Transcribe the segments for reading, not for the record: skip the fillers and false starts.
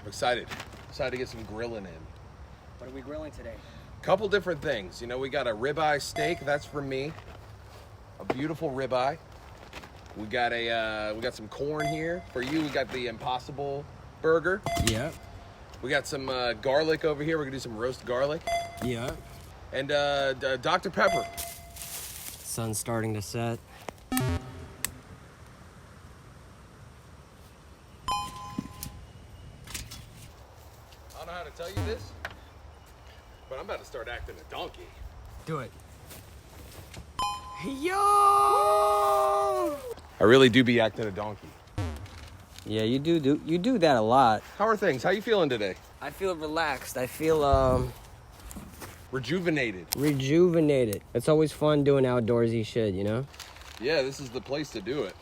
I'm excited. Excited to get some grilling in. What are we grilling today? Couple different things. You know, we got a ribeye steak. That's for me. A beautiful ribeye. We got some corn here for you. We got the Impossible burger. Yep. We got some garlic over here. We're gonna do some roast garlic. Yep. And Dr. Pepper. Sun's starting to set. I don't know how to tell you this, but I'm about to start acting a donkey. Do it. Yo! I really do be acting a donkey. Yeah, you do that a lot. How are things? How you feeling today? I feel relaxed. I feel Rejuvenated. rejuvenated. It's always fun doing outdoorsy shit, you know? Yeah, this is the place to do it.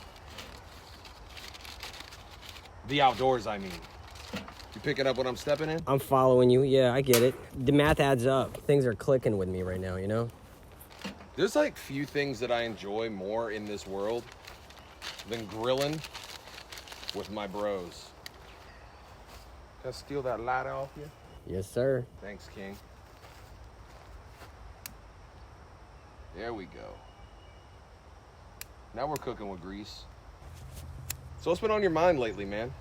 The outdoors, I mean. You picking up what I'm stepping in? I'm following you. Yeah, I get it. The math adds up. Things are clicking with me right now, you know? There's like few things that I enjoy more in this world than grilling with my bros. Can I steal that lighter off you? Yes, sir. Thanks, King. There we go. Now we're cooking with grease. So what's been on your mind lately, man?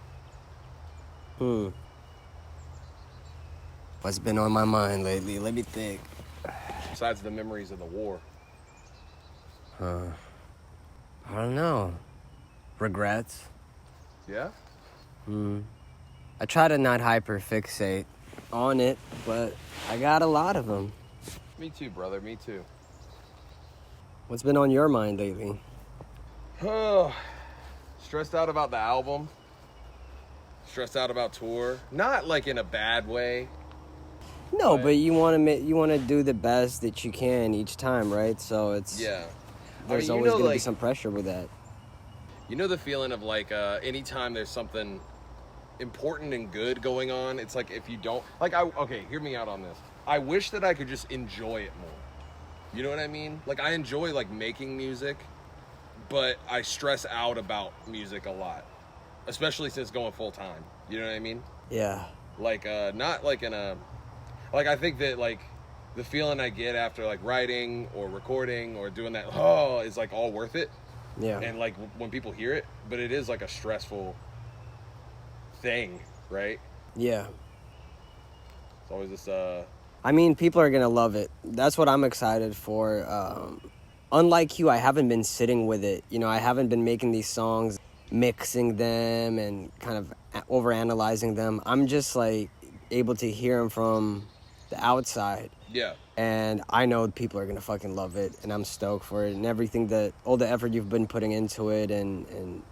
What's been on my mind lately? Let me think. Besides the memories of the war. I don't know. Regrets. Yeah? I try to not hyperfixate on it, but I got a lot of them. Me too, brother. Me too. What's been on your mind lately? Oh, stressed out about the album. Stressed out about tour. Not like in a bad way. No, but you want to do the best that you can each time, right? So it's Yeah. There's always going to be some pressure with that. You know the feeling of like anytime there's something important and good going on, it's like if you don't like okay, hear me out on this. I wish that I could just enjoy it more. You know what I mean? Like I enjoy like making music, but I stress out about music a lot. Especially since going full time. You know what I mean? Yeah. Like not like in a like I think that like the feeling I get after like writing or recording or doing that is like all worth it. Yeah. And like when people hear it, but it is like a stressful thing, right? Yeah. It's always this I mean, people are going to love it. That's what I'm excited for. Unlike you, I haven't been sitting with it. You know, I haven't been making these songs, mixing them and kind of overanalyzing them. I'm just like able to hear them from the outside. Yeah. And I know people are going to fucking love it, and I'm stoked for it, and all the effort you've been putting into it, and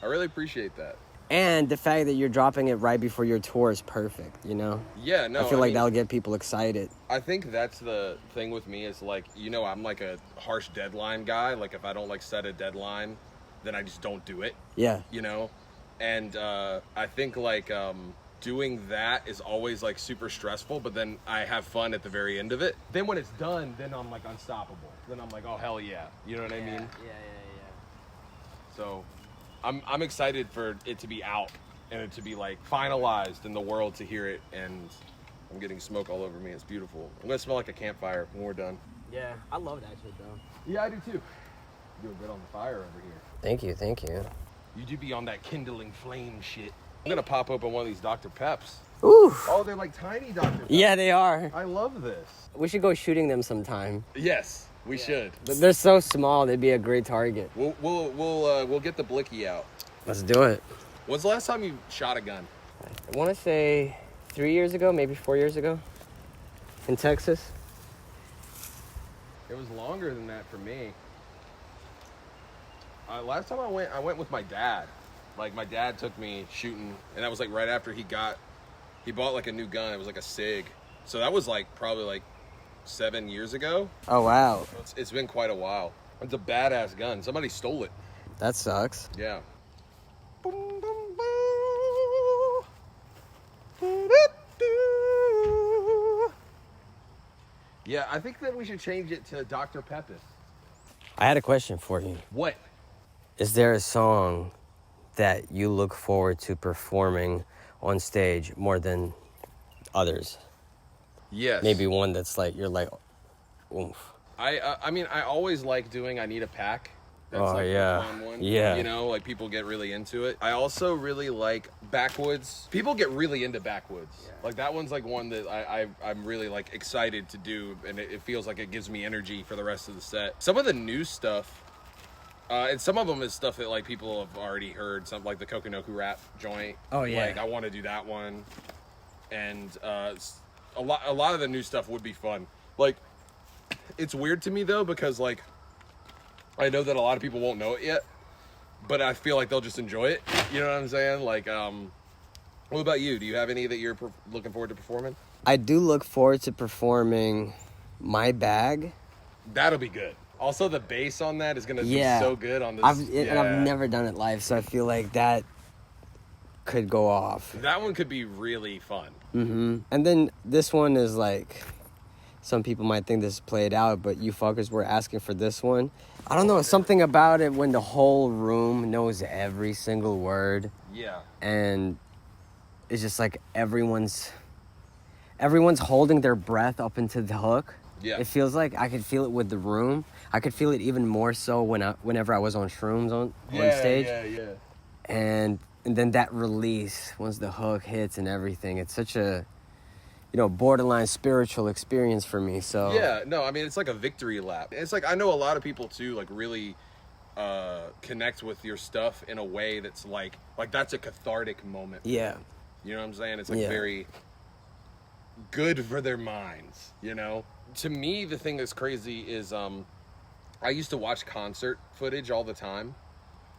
I really appreciate that. And the fact that you're dropping it right before your tour is perfect, you know? Yeah, no. I feel like that'll get people excited. I think that's the thing with me is like, you know, I'm like a harsh deadline guy. Like if I don't like set a deadline, then I just don't do it. Yeah. You know? And I think like doing that is always like super stressful, but then I have fun at the very end of it. Then when it's done, then I'm like unstoppable. Then I'm like, oh hell yeah. You know what I mean? Yeah. So I'm excited for it to be out and it to be like finalized in the world to hear it, and I'm getting smoke all over me. It's beautiful. I'm gonna smell like a campfire when we're done. Yeah, I love that shit, though. Yeah, I do too. You're good on the fire over here. Thank you. You do be on that kindling flame shit. I'm gonna pop open one of these Dr. Peps. Ooh. Oh, they're like tiny Dr. Peps. Yeah, they are. I love this. We should go shooting them sometime. Yes, we should. But they're so small, they'd be a great target. We'll get the blicky out. Let's do it. When's the last time you shot a gun? I want to say 3 years ago, maybe 4 years ago, in Texas. It was longer than that for me. Last time I went with my dad. Like my dad took me shooting, and that was like right after he bought like a new gun. It was like a SIG. So that was like probably like 7 years ago. Oh, wow. It's been quite a while. It's a badass gun. Somebody stole it. That sucks. Yeah. Yeah, I think that we should change it to Dr. Pepis. I had a question for you. What? Is there a song that you look forward to performing on stage more than others? Yes. Maybe one that's like, you're like, oomph. I mean, I always like doing I Need a Pack. That's Oh, like yeah. the fun one. Yeah. You know, like people get really into it. I also really like Backwoods. People get really into Backwoods. Yeah. Like that one's like one that I'm really like excited to do, and it feels like it gives me energy for the rest of the set. Some of the new stuff, and some of them is stuff that like people have already heard. Some like the Kokinoku rap joint. Oh, yeah. Like I want to do that one, and a lot of the new stuff would be fun. Like it's weird to me though because like I know that a lot of people won't know it yet, but I feel like they'll just enjoy it. You know what I'm saying? Like, what about you? Do you have any that you're looking forward to performing? I do look forward to performing My Bag. That'll be good. Also, the bass on that is going to be so good on this. And I've never done it live, so I feel like that could go off. That one could be really fun. Mm-hmm. And then this one is like, some people might think this is played out, but you fuckers were asking for this one. I don't know, something about it when the whole room knows every single word. Yeah. And it's just like everyone's holding their breath up into the hook. Yeah. It feels like I could feel it with the room. I could feel it even more so whenever I was on shrooms on stage. Yeah. And then that release, once the hook hits and everything, it's such a, borderline spiritual experience for me. So yeah, no, I mean it's like a victory lap. It's like I know a lot of people too, like really connect with your stuff in a way that's like that's a cathartic moment. Yeah, you know what I'm saying? It's like very good for their minds. You know, to me the thing that's crazy is I used to watch concert footage all the time.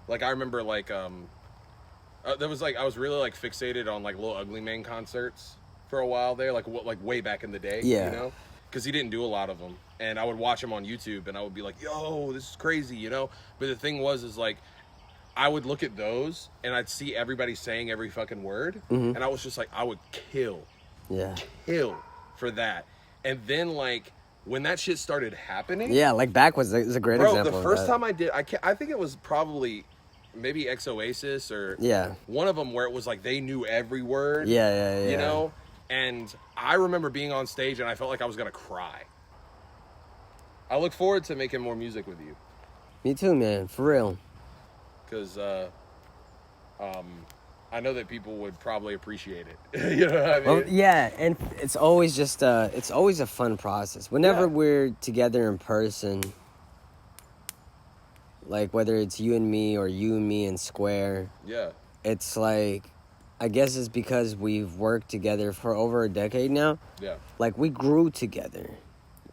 Like I remember like there was like I was really like fixated on like Lil Ugly Mane concerts for a while there, like way back in the day, you know, because he didn't do a lot of them, and I would watch him on YouTube, and I would be like, "Yo, this is crazy," you know. But the thing is like, I would look at those, and I'd see everybody saying every fucking word, and I was just like, I would kill for that. And then like when that shit started happening, like Backwoods is a great example. The first time I did, I think it was probably maybe Exoasis or one of them where it was like they knew every word, you know. And I remember being on stage and I felt like I was going to cry. I look forward to making more music with you. Me too, man. For real. Because I know that people would probably appreciate it. You know what I mean? Well, yeah, and it's always just it's always a fun process. Whenever we're together in person, like whether it's you and me or you and me and Square, it's like, I guess it's because we've worked together for over a decade now. Yeah. Like, we grew together.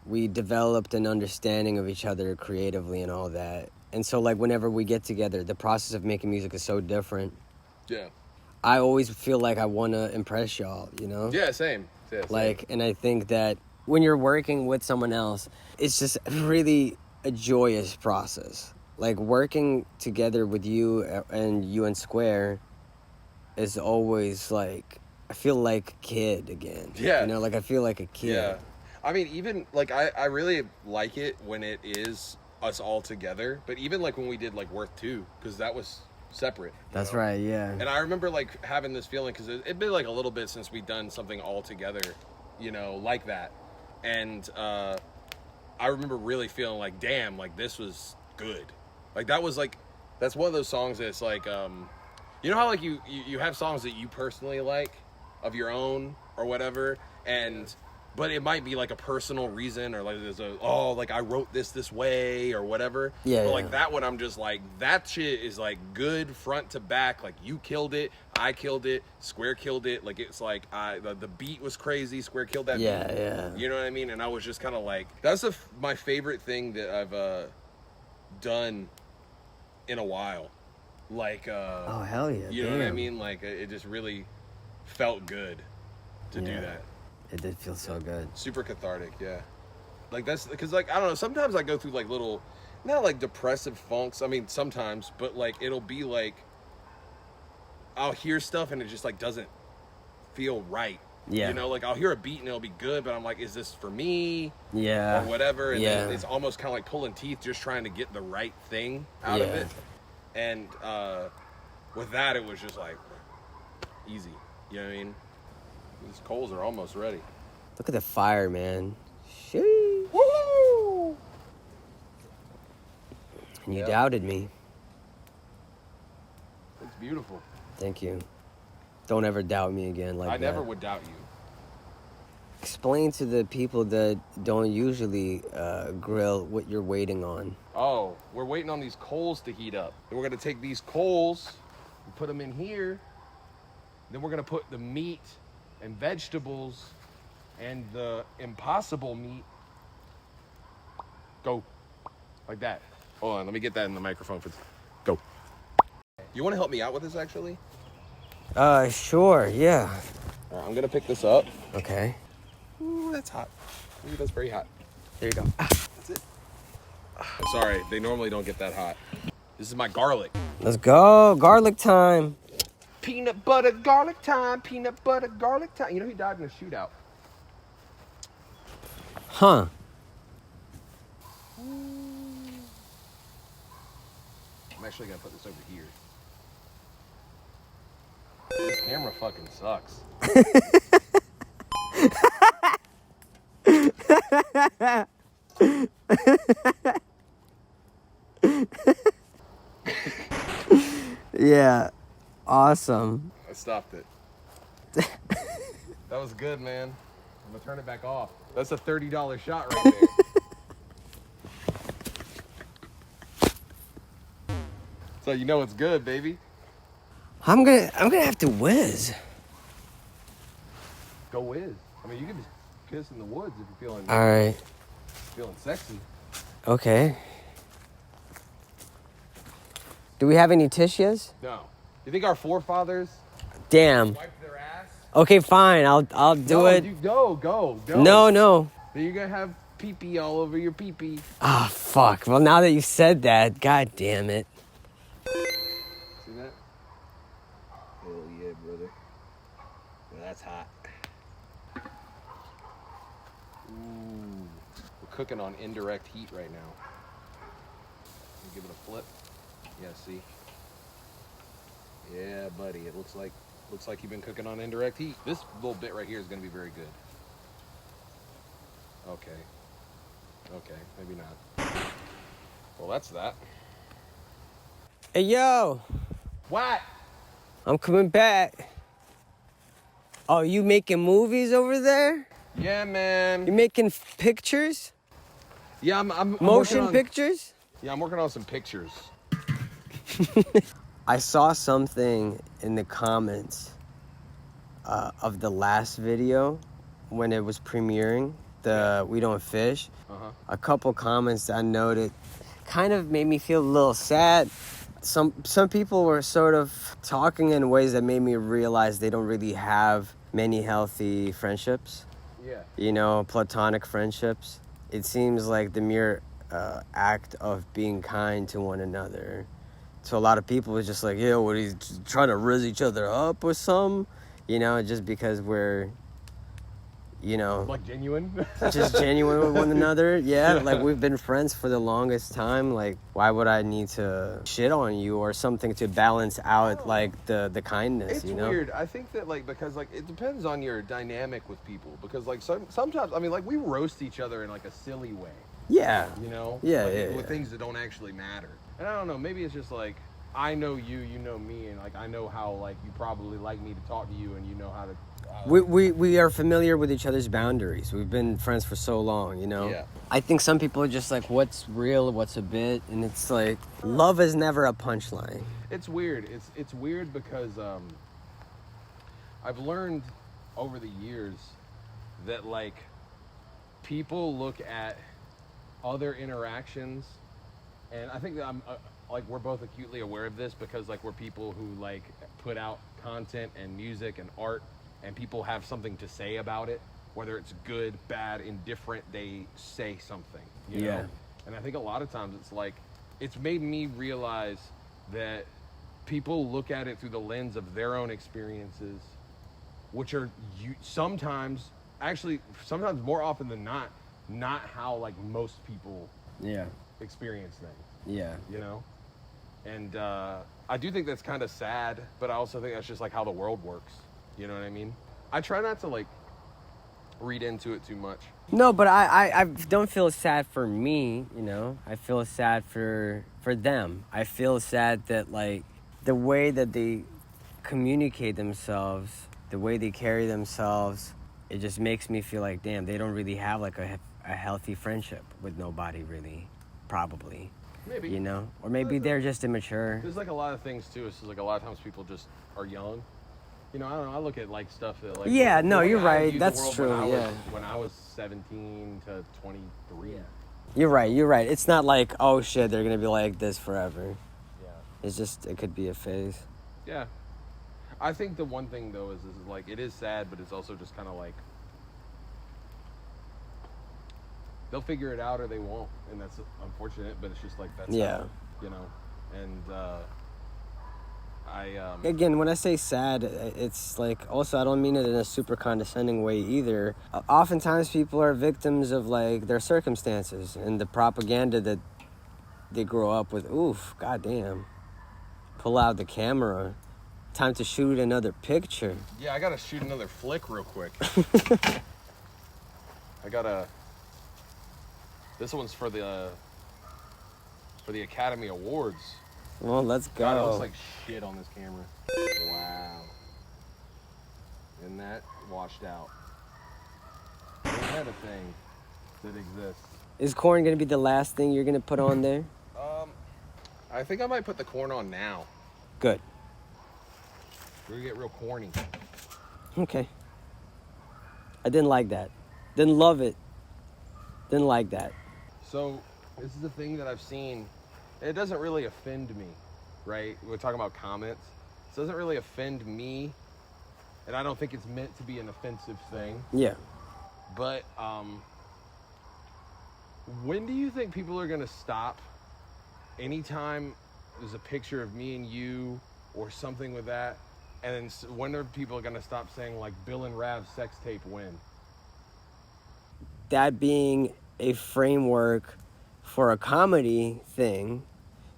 We developed an understanding of each other creatively and all that. And so, like, whenever we get together, the process of making music is so different. Yeah. I always feel like I want to impress y'all, you know? Yeah, same. Yeah, same. Like, and I think that when you're working with someone else, it's just really a joyous process. Like, working together with you and Square is always like, I feel like a kid again. Yeah. You know, like I feel like a kid. Yeah. I mean, even like I really like it when it is us all together, but even like when we did like Worth 2, because that was separate. That's right, yeah. And I remember like having this feeling, because it'd been like a little bit since we'd done something all together, you know, like that. And I remember really feeling like, damn, like this was good. Like that was like, that's one of those songs that's like, you know how like you have songs that you personally like of your own or whatever, but it might be like a personal reason, or like there's like I wrote this way or whatever. Yeah. But like that one, I'm just like, that shit is like good front to back. Like you killed it, I killed it, Square killed it. Like it's like the beat was crazy. Square killed that beat. Yeah. You know what I mean? And I was just kind of like, that's my favorite thing that I've done in a while. Like oh hell yeah, you know what I mean? Like it just really felt good to do that. It did feel so good. Super cathartic. Like that's because like I don't know, sometimes I go through like little, not like depressive funks, I mean sometimes, but like it'll be like I'll hear stuff and it just like doesn't feel right. You know, like I'll hear a beat and it'll be good, but I'm like, is this for me? Or whatever. And then it's almost kind of like pulling teeth, just trying to get the right thing out of it. And with that, it was just like easy. You know what I mean? These coals are almost ready. Look at the fire, man. Sheesh. Woo! And you doubted me. It's beautiful. Thank you. Don't ever doubt me again like that. I never would doubt you. Explain to the people that don't usually grill what you're waiting on. Oh, we're waiting on these coals to heat up. And we're gonna take these coals and put them in here. Then we're gonna put the meat and vegetables and the impossible meat. Go. Like that. Hold on, let me get that in the microphone for go. You wanna help me out with this actually? Sure, yeah. All right, I'm gonna pick this up. Okay. Ooh, that's hot. Ooh, that's very hot. There you go. That's it. Sorry, they normally don't get that hot. This is my garlic. Let's go. Garlic time. Peanut butter garlic time. Peanut butter garlic time. You know he died in a shootout. Huh. I'm actually gonna put this over here. This camera fucking sucks. Yeah. Awesome. I stopped it. That was good, man. I'm gonna turn it back off. That's a $30 shot right there. So you know it's good, baby. I'm gonna have to whiz. Go whiz. I mean, you can just piss in the woods if you're feeling All right. feeling sexy. Okay. Do we have any tissues? No. You think our forefathers Damn. wiped their ass? Okay, fine. I'll do it. You go. No. Then you're gonna have pee-pee all over your pee-pee. Ah, fuck. Well, now that you said that, god damn it. See that? Hell yeah, brother. Yeah, that's hot. Ooh. We're cooking on indirect heat right now. Give it a flip. Yeah, see? Yeah, buddy. It looks like you've been cooking on indirect heat. This little bit right here is gonna be very good. Okay, maybe not. Well, that's that. Hey, yo. What? I'm coming back. Oh, you making movies over there? Yeah, man. You making pictures? Yeah, I'm Motion working on, pictures? Yeah, I'm working on some pictures. I saw something in the comments of the last video when it was premiering, the We Don't Fish. Uh-huh. A couple comments I noted kind of made me feel a little sad. Some people were sort of talking in ways that made me realize they don't really have many healthy friendships. Yeah. You know, platonic friendships. It seems like the mere act of being kind to one another, to a lot of people, is just like, yeah, what, he's trying to rizz each other up or something, you know, just because we're, you know, Like genuine? just genuine with one another. Yeah, like we've been friends for the longest time. Like, why would I need to shit on you or something to balance out like the kindness? It's you know? weird. I think that because it depends on your dynamic with people, because sometimes, I mean, we roast each other in like a silly way, Yeah. you know? Yeah, Like, yeah, with yeah. things that don't actually matter. And I don't know, maybe it's just like, I know you, you know me, and like I know how like you probably like me to talk to you, and you know how to We are familiar with each other's boundaries. We've been friends for so long, you know? Yeah. I think some people are just like, what's real, what's a bit? And it's like, love is never a punchline. It's weird. It's weird because I've learned over the years that like people look at other interactions, and I think that I'm like we're both acutely aware of this because like we're people who like put out content and music and art, and people have something to say about it, whether it's good, bad, indifferent. They say something, you know? And I think a lot of times it's like it's made me realize that people look at it through the lens of their own experiences, which are sometimes more often than not how like most people Yeah. experience things, Yeah. you know? And I do think that's kind of sad, but I also think that's just like how the world works, You know what I mean? I try not to like read into it too much. No, but I don't feel sad for me, you know. I feel sad for them. I feel sad that like the way that they communicate themselves, the way they carry themselves, it just makes me feel like, damn, they don't really have like a healthy friendship with nobody really, probably. Maybe. You know? Or maybe they're just immature. There's like a lot of things too. It's just like a lot of times people just are young. You know, I don't know. I look at like stuff that like. Yeah, no, you're I right. viewed the That's world true. When I was 17 to 23. You're right. It's not like, oh shit, they're gonna be like this forever. Yeah. It's just, it could be a phase. Yeah. I think the one thing though is like it is sad, but it's also just kind of like they'll figure it out or they won't, and that's unfortunate. But it's just like that's how, you know, and again, when I say sad, it's like, also I don't mean it in a super condescending way either. Oftentimes people are victims of like their circumstances and the propaganda that they grow up with. Oof, goddamn. Pull out the camera. Time to shoot another picture. Yeah, I gotta shoot another flick real quick. This one's for the Academy Awards. Well, let's go. God, it looks like shit on this camera. Wow. And that washed out. Ain't that a thing that exists? Is corn gonna be the last thing you're gonna put on there? I think I might put the corn on now. Good. We're gonna get real corny. Okay. I didn't like that. Didn't love it. Didn't like that. So, this is a thing that I've seen. It doesn't really offend me, right? We're talking about comments. It doesn't really offend me, and I don't think it's meant to be an offensive thing. Yeah. But, when do you think people are gonna stop anytime there's a picture of me and you or something with that? And then when are people gonna stop saying like Bill and Rav sex tape when? That being a framework for a comedy thing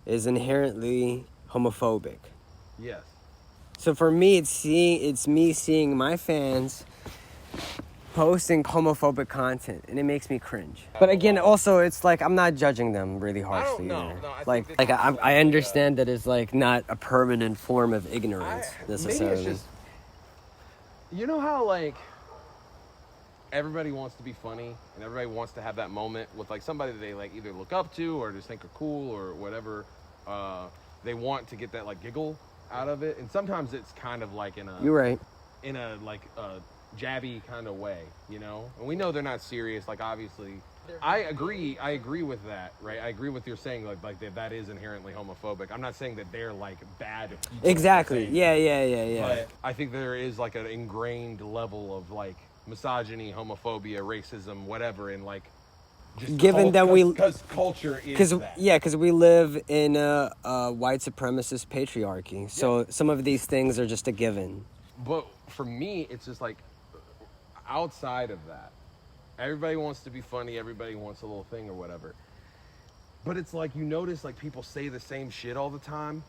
is inherently homophobic. Yes. So for me, it's me seeing my fans posting homophobic content, and it makes me cringe. But again, also, it's like I'm not judging them really harshly. No, I understand that it's like not a permanent form of ignorance necessarily. Maybe it's just, you know how like everybody wants to be funny and everybody wants to have that moment with like somebody that they like either look up to or just think are cool or whatever. They want to get that like giggle out of it, and sometimes it's kind of like You're right. in a like jabby kind of way, you know. And we know they're not serious. Like obviously, I agree with that, right? I agree with your saying like that is inherently homophobic. I'm not saying that they're like bad people. Exactly. Yeah. But I think there is like an ingrained level of like misogyny, homophobia, racism, whatever, and like just given that because culture is that. Yeah, because we live in a white supremacist patriarchy, so some of these things are just a given. But for me, it's just like outside of that, everybody wants to be funny, everybody wants a little thing or whatever. But it's like you notice like people say the same shit all the time,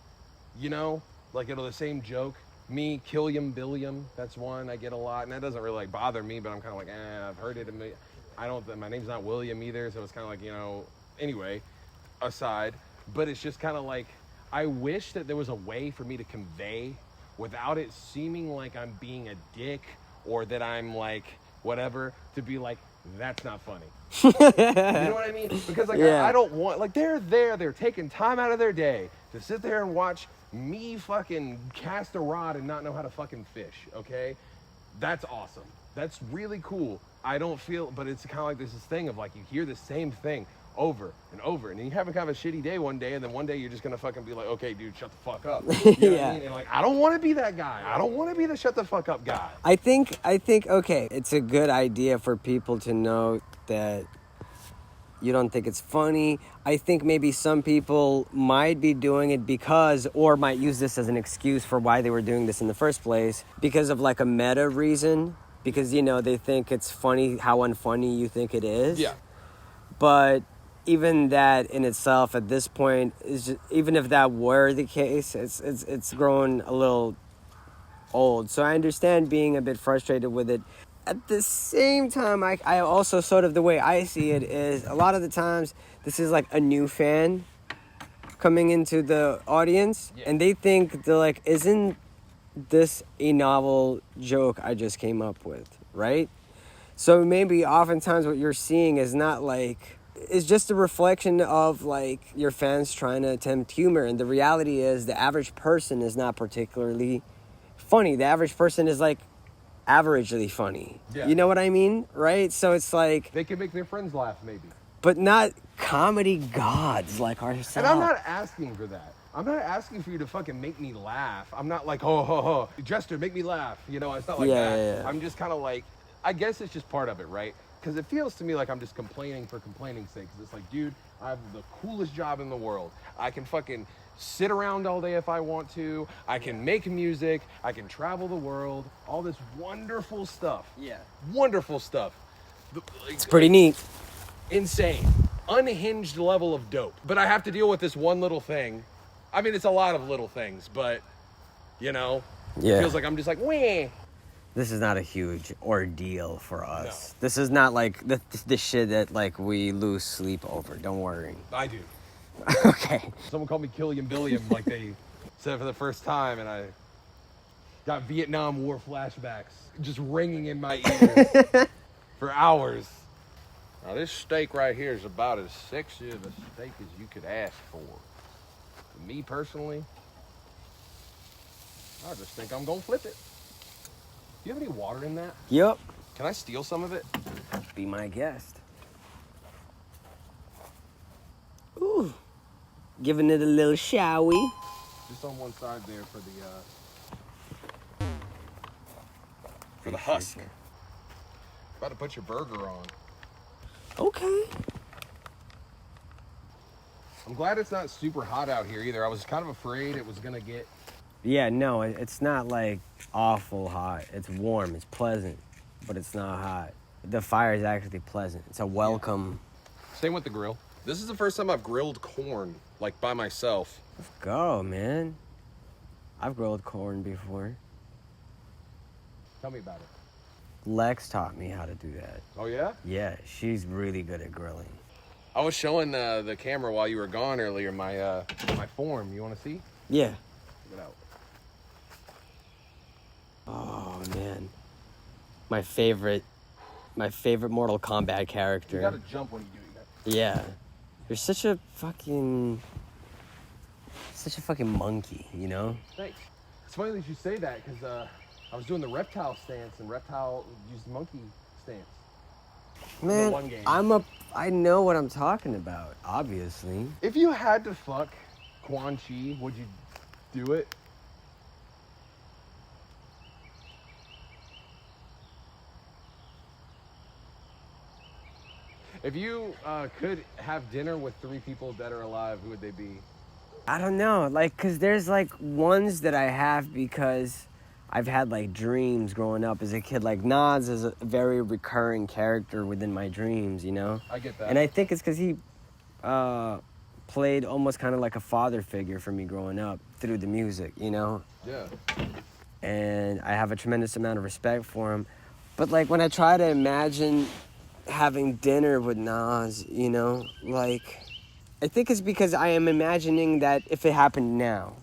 you know, like the same joke. Me, Killiam, Billiam, that's one I get a lot, and that doesn't really like bother me, but I'm kind of like, I've heard it. My name's not William either, so it's kind of like, you know, anyway, aside. But it's just kind of like, I wish that there was a way for me to convey without it seeming like I'm being a dick or that I'm like, whatever, to be like, that's not funny. You know what I mean? Because like, I don't want, like they're taking time out of their day to sit there and watch me fucking cast a rod and not know how to fucking fish, okay? That's awesome. That's really cool. I don't feel, but it's kind of like this thing of like, you hear the same thing over and over, and then you have a kind of a shitty day one day, and then one day you're just gonna fucking be like, okay, dude, shut the fuck up. You know what I mean? And like, I don't want to be that guy. I don't want to be the shut the fuck up guy. I think, okay, it's a good idea for people to know that you don't think it's funny. I think maybe some people might be doing it because, or might use this as an excuse for why they were doing this in the first place, because of like a meta reason, because, you know, they think it's funny how unfunny you think it is. Yeah. But even that in itself at this point is just, even if that were the case, it's grown a little old. So I understand being a bit frustrated with it. At the same time, I also sort of, the way I see it is, a lot of the times this is like a new fan coming into the audience, and they think, they're like, isn't this a novel joke I just came up with, right? So maybe oftentimes what you're seeing is not like, it's just a reflection of like your fans trying to attempt humor, and the reality is the average person is not particularly funny. The average person is like averagely funny. Yeah. You know what I mean? Right? So it's like, They can make their friends laugh, maybe. but not comedy gods like ourselves. And I'm not asking for that. I'm not asking for you to fucking make me laugh. I'm not like, ho, ho, ho, Jester, make me laugh. You know, it's not like that. Yeah. I'm just kind of like, I guess it's just part of it, right? Because it feels to me like I'm just complaining for complaining's sake. Because it's like, dude, I have the coolest job in the world. I can fucking sit around all day if I want to. I can make music. I can travel the world. All this wonderful stuff. Yeah. Wonderful stuff. It's pretty neat. Insane. Unhinged level of dope. But I have to deal with this one little thing. I mean, it's a lot of little things, but, you know, Yeah. it feels like I'm just like, weh. This is not a huge ordeal for us. No. This is not like the shit that like we lose sleep over. Don't worry. I do. Okay. Someone called me Killian Billiam, like they said for the first time, and I got Vietnam War flashbacks just ringing in my ears for hours. Now, this steak right here is about as sexy of a steak as you could ask for. For me personally, I just think I'm gonna flip it. Do you have any water in that? Yep. Can I steal some of it? Be my guest. Ooh. Giving it a little showy. Just on one side there for the husk. About to put your burger on. Okay. I'm glad it's not super hot out here either. I was kind of afraid it was gonna get. Yeah, no, it's not like awful hot. It's warm, it's pleasant, but it's not hot. The fire is actually pleasant. It's a welcome. Same with the grill. This is the first time I've grilled corn, like by myself. Let's go, man. I've grilled corn before. Tell me about it. Lex taught me how to do that. Oh yeah? Yeah, she's really good at grilling. I was showing the camera while you were gone earlier my form. You want to see? Yeah. Check it out. Oh, man. My favorite Mortal Kombat character. You gotta jump when you do that. Yeah. You're such a fucking monkey, you know? Thanks. It's funny that you say that because I was doing the reptile stance and reptile used monkey stance. Man, one game. I know what I'm talking about, obviously. If you had to fuck Quan Chi, would you do it? If you could have dinner with 3 people dead or alive, who would they be? I don't know, like, cause there's like ones that I have because I've had like dreams growing up as a kid. Like Nas is a very recurring character within my dreams, you know? I get that. And I think it's cause he played almost kind of like a father figure for me growing up through the music, you know? Yeah. And I have a tremendous amount of respect for him. But like when I try to imagine having dinner with Nas, you know, like, I think it's because I am imagining that if it happened now,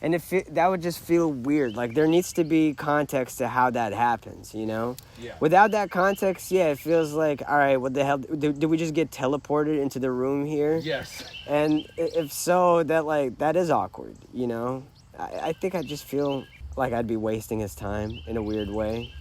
and that would just feel weird. Like there needs to be context to how that happens, you know? Yeah. Without that context, yeah, it feels like, all right, what the hell, did we just get teleported into the room here? Yes. And if so, that is awkward, you know? I think I just feel like I'd be wasting his time in a weird way.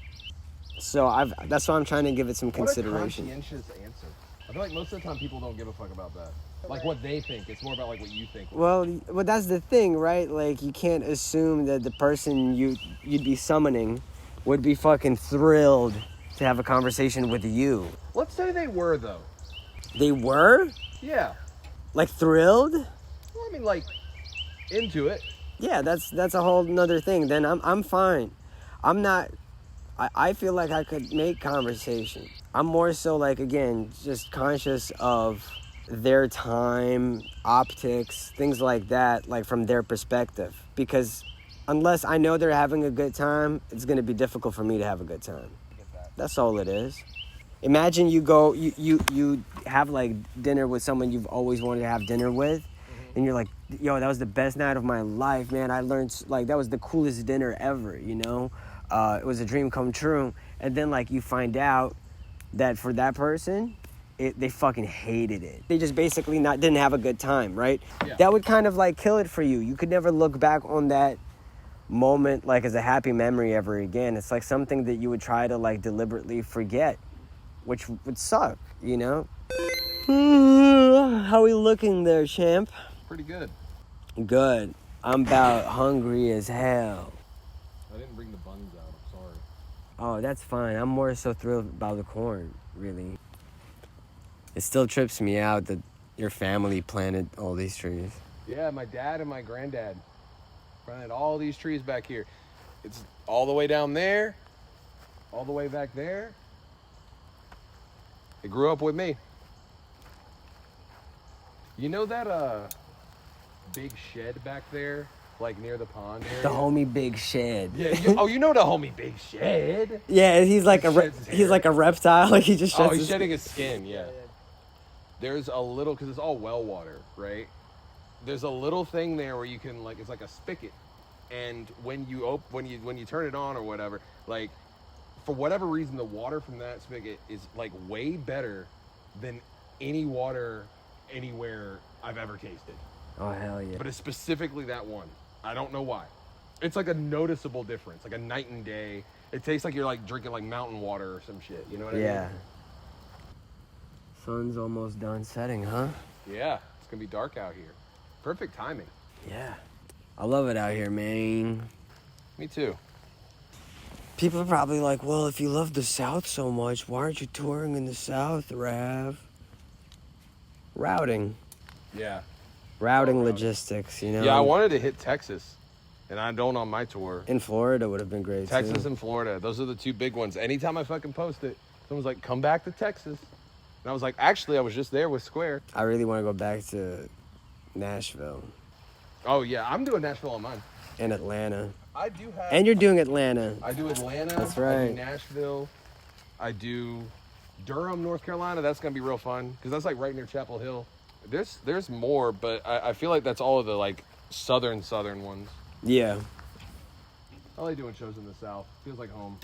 So that's why I'm trying to give it some consideration. What a conscientious answer. I feel like most of the time people don't give a fuck about that. Like what they think. It's more about like what you think. Well, that's the thing, right? Like you can't assume that the person you'd be summoning would be fucking thrilled to have a conversation with you. Let's say they were though. They were? Yeah. Like thrilled? Well, I mean like into it. Yeah, that's a whole nother thing. Then I'm fine. I'm not. I feel like I could make conversation. I'm more so like, again, just conscious of their time, optics, things like that, like from their perspective. Because unless I know they're having a good time, it's going to be difficult for me to have a good time. That's all it is. Imagine you go, you have like dinner with someone you've always wanted to have dinner with, and you're like, yo, that was the best night of my life, man. I learned, like, that was the coolest dinner ever, you know? It was a dream come true. And then, like, you find out that for that person, they fucking hated it. They just basically didn't have a good time, right? Yeah. That would kind of, like, kill it for you. You could never look back on that moment, like, as a happy memory ever again. It's like something that you would try to, like, deliberately forget, which would suck, you know? How we looking there, champ? Pretty good. Good. I'm about hungry as hell. I didn't bring the buns out. I'm sorry. Oh, that's fine. I'm more so thrilled about the corn, really. It still trips me out that your family planted all these trees. Yeah, my dad and my granddad planted all these trees back here. It's all the way down there, all the way back there. It grew up with me. You know that big shed back there, like near the pond area? The homie Big Shed. Yeah. You know the homie Big Shed? Yeah, he's like he's like a reptile. Like he just sheds He's shedding his skin. Yeah. There's a little, because it's all well water, right? There's a little thing there where you can, like, it's like a spigot, and when you turn it on or whatever, like, for whatever reason, the water from that spigot is like way better than any water anywhere I've ever tasted. Oh, hell yeah. But it's specifically that one. I don't know why. It's like a noticeable difference, like a night and day. It tastes like you're like drinking like mountain water or some shit. You know what I mean? Yeah. Sun's almost done setting, huh? Yeah. It's gonna be dark out here. Perfect timing. Yeah. I love it out here, man. Me too. People are probably like, well, if you love the South so much, why aren't you touring in the South, Rav? Routing. Yeah. Routing logistics, you know? Yeah, I wanted to hit Texas, and I don't on my tour. In Florida would have been great, Texas too. and Florida. Those are the two big ones. Anytime I fucking post it, someone's like, come back to Texas. And I was like, actually, I was just there with Square. I really want to go back to Nashville. Oh, yeah. I'm doing Nashville on mine. And Atlanta. I do have... And you're doing Atlanta. I do Atlanta. That's right. I do Nashville. I do Durham, North Carolina. That's going to be real fun, because that's like right near Chapel Hill. There's more, but I feel like that's all of the like southern ones. Yeah. I like doing shows in the South. Feels like home.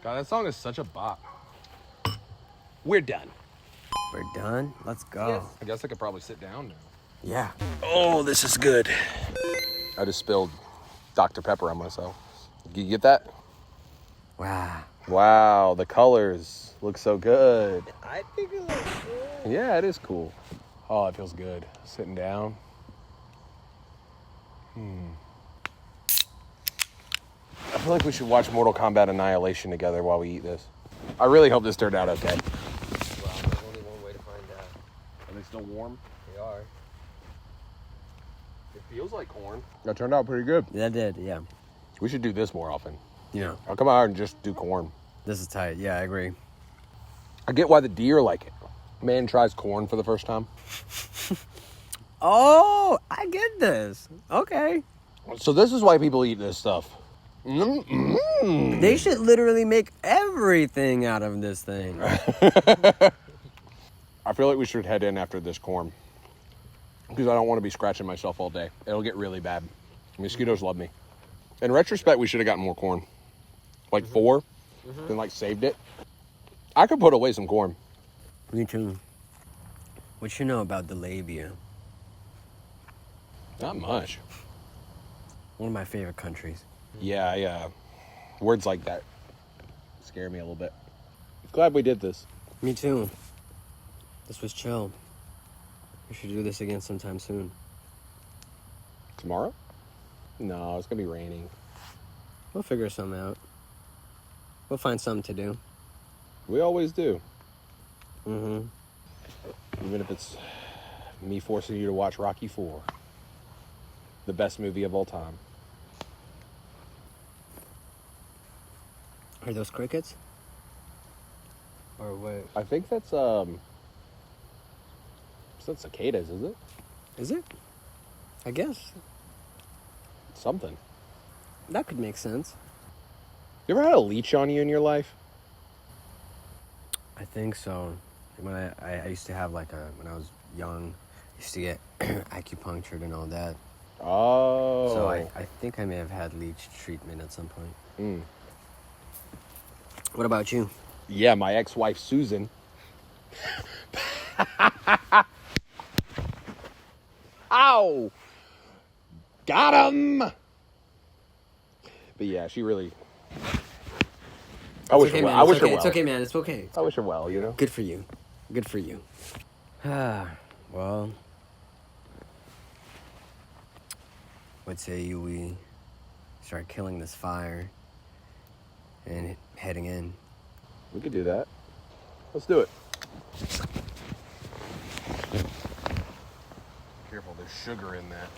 God, that song is such a bop. We're done. We're done? Let's go. I guess I could probably sit down now. Yeah. Oh, this is good. I just spilled Dr. Pepper on myself. You get that? Wow. Wow, the colors look so good. I think it looks good. Yeah, it is cool. Oh, it feels good. Sitting down. I feel like we should watch Mortal Kombat Annihilation together while we eat this. I really hope this turned out okay. Well, there's only one way to find out. Are they still warm? They are. It feels like corn. That turned out pretty good. That did, yeah. We should do this more often. Yeah. I'll come out here and just do corn. This is tight. Yeah, I agree. I get why the deer like it. Man tries corn for the first time. Oh, I get this. Okay. So this is why people eat this stuff. Mm-mm. They should literally make everything out of this thing. I feel like we should head in after this corn, because I don't want to be scratching myself all day. It'll get really bad. Mosquitoes love me. In retrospect, we should have gotten more corn. Like 4, then like saved it. I could put away some corn. Me too. What you know about the labia? Not much. One of my favorite countries. Yeah. Words like that scare me a little bit. Glad we did this. Me too. This was chill. We should do this again sometime soon. Tomorrow? No, it's gonna be raining. We'll figure something out. We'll find something to do. We always do. Mm-hmm. Even if it's me forcing you to watch Rocky IV. The best movie of all time. Are those crickets? Or what? I think that's it's not cicadas, is it? Is it? I guess. Something. That could make sense. You ever had a leech on you in your life? I think so. When I used to have when I was young, I used to get acupunctured and all that. Oh. So I think I may have had leech treatment at some point. Mm. What about you? Yeah, my ex-wife Susan. Ow! Got him! But yeah, she really... I wish her well. It's okay, man. It's okay. I wish her well, you know? Good for you. Good for you. Well... What say you we start killing this fire and heading in? We could do that. Let's do it. Careful, there's sugar in that.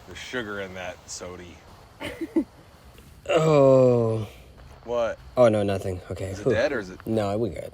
There's sugar in that sody. Oh. What? Oh, no, nothing. Okay. Is it dead or is it? No, we good.